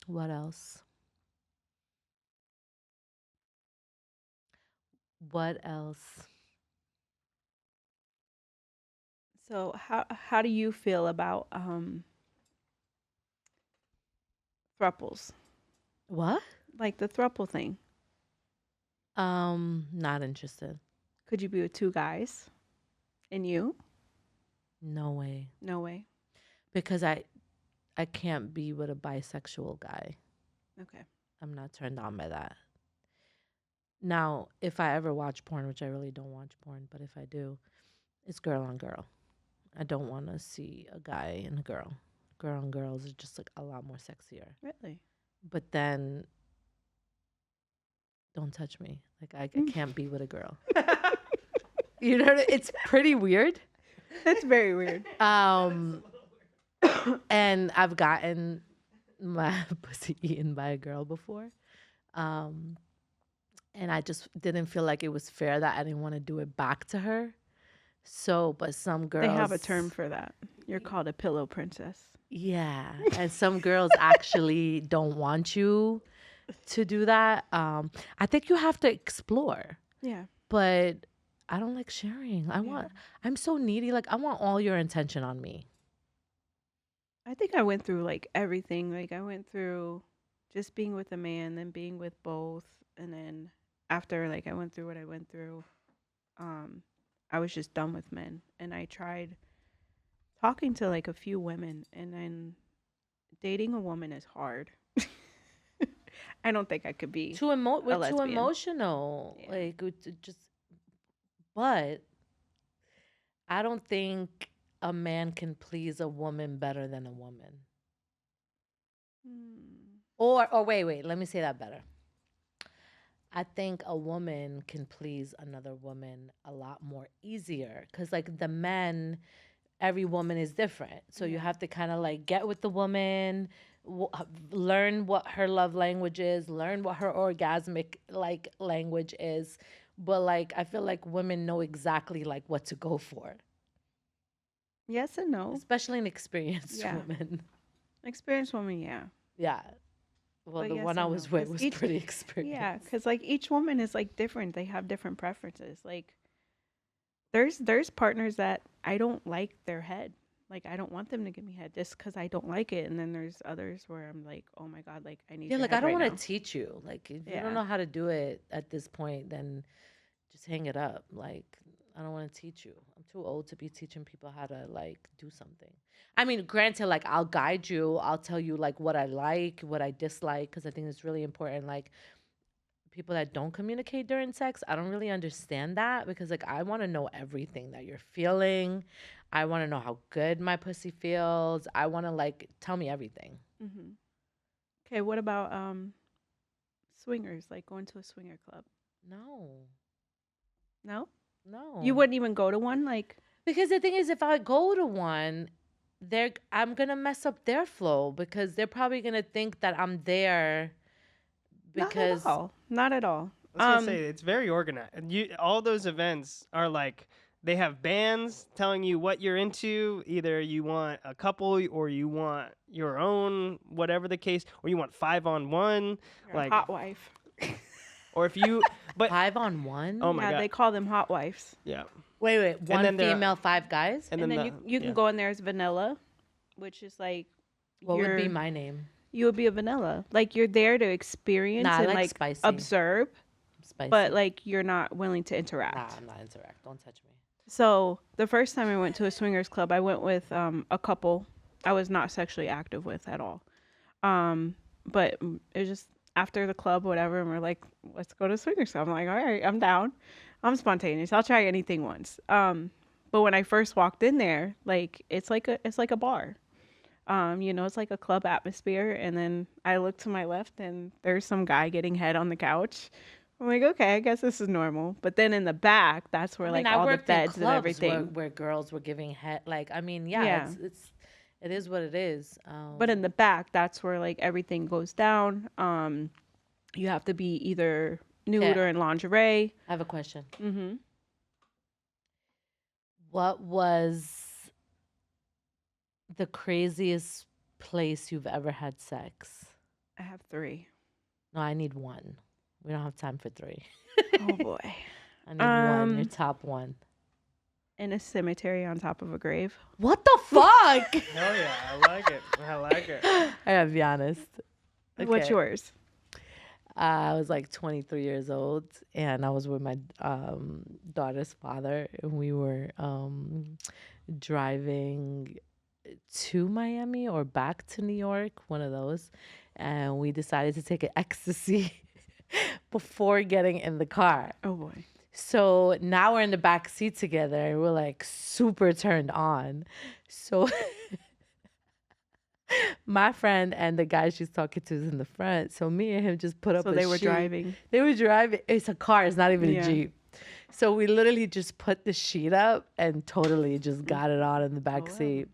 What else? What else? So how do you feel about thruples? What? Like the thruple thing. Not interested. Could you be with two guys? And you? No way. No way. Because I can't be with a bisexual guy. Okay. I'm not turned on by that. Now, if I ever watch porn, which I really don't watch porn, but if I do, it's girl on girl. I don't want to see a guy and a girl. girl on girls is just like a lot more sexier. Really? But then don't touch me. Like I can't be with a girl. You know, it's pretty weird. That's very weird. And I've gotten my pussy eaten by a girl before. And I just didn't feel like it was fair that I didn't want to do it back to her. So, but some girls. They have a term for that. You're called a pillow princess. Yeah. And some girls actually don't want you to do that. I think you have to explore. Yeah. But I don't like sharing. I'm so needy. Like, I want all your attention on me. I think I went through like everything. Like I went through just being with a man, then being with both, and then after like I went through what I went through, I was just done with men, and I tried talking to like a few women, and then dating a woman is hard. I don't think I could be. We're too lesbian. emotional. Yeah. Like, but I don't think a man can please a woman better than a woman. Or wait, let me say that better. I think a woman can please another woman a lot more easier because, like, the men, every woman is different. So you have to kind of like get with the woman, learn what her love language is, learn what her orgasmic like language is. But like, I feel like women know exactly like what to go for, Yes and no. especially an experienced Yeah. woman. Experienced woman, yeah. Yeah. Well, But the yes one I and was no, with 'cause was each- pretty experienced. Yeah, because like each woman is like different. They have different preferences. Like there's partners that I don't like their head. Like I don't want them to give me head just because I don't like it. And then there's others where I'm like, oh my god, like I need. Yeah, your like head I don't right want now. to teach you. Like if you Yeah. don't know how to do it at this point, then just hang it up. Like I don't want to teach you. I'm too old to be teaching people how to like do something. I mean, granted, like I'll guide you. I'll tell you like what I like, what I dislike, because I think it's really important. Like people that don't communicate during sex, I don't really understand that because like I want to know everything that you're feeling. I want to know how good my pussy feels. I want to like tell me everything. Mm-hmm. Okay, what about swingers? Like going to a swinger club? No, No, no. you wouldn't even go to one. Like Because the thing is, if I go to one, I'm gonna mess up their flow because they're probably gonna think that I'm there because not at all. I was gonna say it's very organized. And all those events are like they have bands telling you what you're into. Either you want a couple or you want your own, whatever the case, or you want 5-on-1. You're Like a hot wife. or if you, but 5-on-1. oh my Yeah, god, they call them hot wives. yeah. Wait, one then there are- female, 5 guys. And And then then you can go in there as vanilla, which is like What would be you're- my name? you would be a vanilla. Like you're there to experience Nah, I and like like spicy. observe, Spicy. but like you're not willing to interact. Nah, I'm not interact. Don't touch me. So the first time I went to a swingers club, I went with a couple I was not sexually active with at all. But it was just after the club, whatever, and we're like, let's go to swingers club. I'm like, all right, I'm down. I'm spontaneous. I'll try anything once. But when I first walked in there, like it's like a bar. It's like a club atmosphere. And then I look to my left and there's some guy getting head on the couch. I'm like, okay, I guess this is normal. But then in the back, that's where I all the worked in beds and clubs everything. where girls were giving head. Like, I mean, yeah, Yeah. it is what it is. But in the back, that's where like everything goes down. You have to be either nude Okay. or in lingerie. I have a question. Mm-hmm. What was the craziest place you've ever had sex? I have 3. No, I need one. We don't have time for 3. Oh boy. I need one. Your Um, top one. In a cemetery on top of a grave. What the fuck? Hell yeah, I like it. I like it. I gotta be honest. What's Okay. yours? I was like 23 years old, and I was with my daughter's father, and we were driving to Miami or back to New York, one of those, and we decided to take an ecstasy before getting in the car. Oh boy. So now we're in the back seat together, and we're like super turned on. So my friend and the guy she's talking to is in the front. So me and him just put up So a they were sheet. driving. They were driving. It's a car. It's not even Yeah. a Jeep. So we literally just put the sheet up and totally just got it on in the back wow. seat.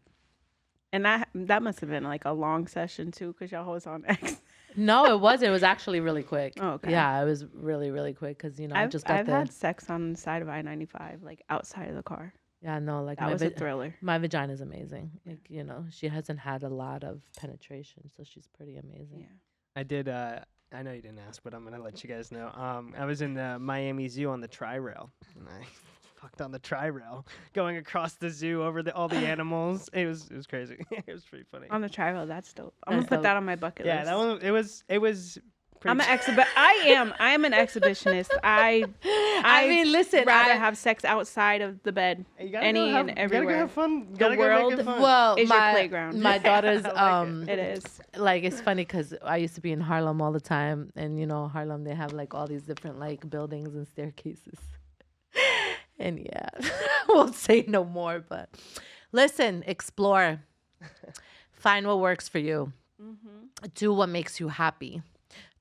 And that must have been like a long session too, because y'all was on X. No, it wasn't. It was actually really quick. Oh, okay. Yeah, it was really, really quick because, I just got I've had sex on the side of I-95, like outside of the car. Yeah, no, like That was a thriller. my vagina is amazing. Like, she hasn't had a lot of penetration, so she's pretty amazing. Yeah. I did. I know you didn't ask, but I'm gonna let you guys know. I was in the Miami Zoo on the tri-rail, and I fucked on the tri-rail, going across the zoo over all the animals. It was crazy. It was pretty funny. On the travel, that's dope. I'm That's gonna put dope. that on my bucket Yeah, list. that one. It was. Pretty I'm an I am an exhibitionist. I mean, listen, rather have sex outside of the bed. You gotta Any go and everywhere. You gotta go have fun. The Gotta go world- make it fun. Well, Is your playground. My daughter's I like It is. like, it's funny because I used to be in Harlem all the time, and Harlem, they have like all these different like buildings and staircases. And yeah, won't say no more, but listen, explore, find what works for you, do what makes you happy.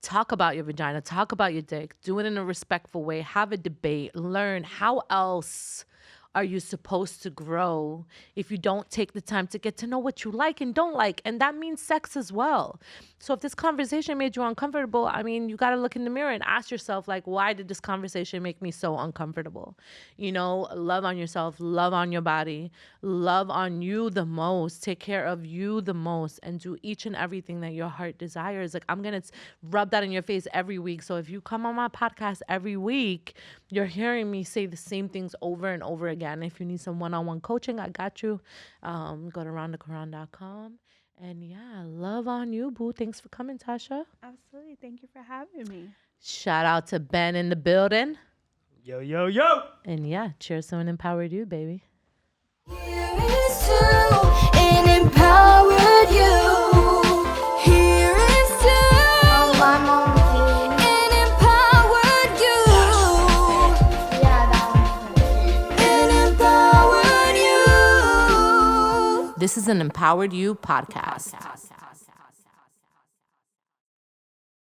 Talk about your vagina, talk about your dick, do it in a respectful way, have a debate, learn how else are you supposed to grow if you don't take the time to get to know what you like and don't like? And that means sex as well. So if this conversation made you uncomfortable, I mean, you got to look in the mirror and ask yourself, like, why did this conversation make me so uncomfortable? Love on yourself, love on your body, love on you the most, take care of you the most, and do each and everything that your heart desires. Like, I'm going to rub that in your face every week. So if you come on my podcast every week, you're hearing me say the same things over and over again. If you need some one-on-one coaching, I got you. Go to RandaQuraan.com. And yeah, love on you, boo. Thanks for coming, Tasha. Absolutely. Thank you for having me. Shout out to Ben in the building. Yo, yo, yo. And yeah, cheers to an empowered you, baby. Here is to an empowered you. Here is to an empowered you. An empowered you. This is an Empowered You podcast.